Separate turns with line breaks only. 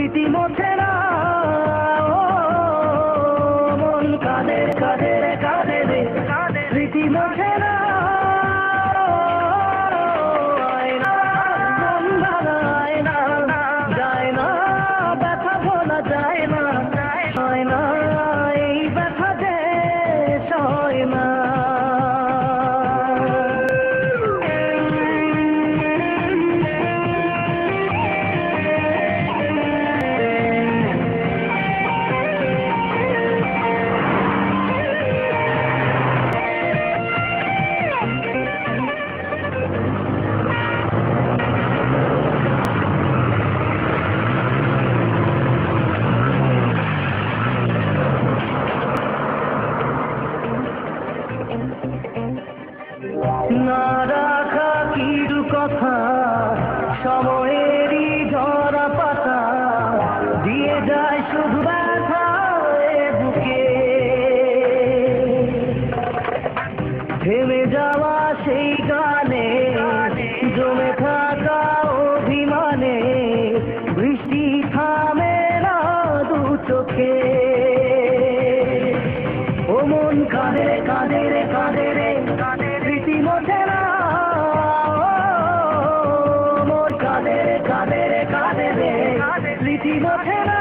স্মৃতি মোছে না মন কাঁদে কাঁদে কাঁদে রে স্মৃতি মোছে না মন ভাঙায় না যায় না ব্যথা ভোলা যায় না হয় না এই ব্যথা যে সয় না না রাখা কিছু কথা সময়েরই ঝরা পাতা দিয়ে যায় শুধু ব্যথা বুকে থেমে যাওয়া সেই গানে জমে থাকা অভিমানে বৃষ্টি থামে না দু চোখে ও মন কাঁদে কাঁদে রে কাঁদে রে স্মৃতি মোছে না মন কাঁদে কাঁদে রে কাঁদে রে স্মৃতি মোছে না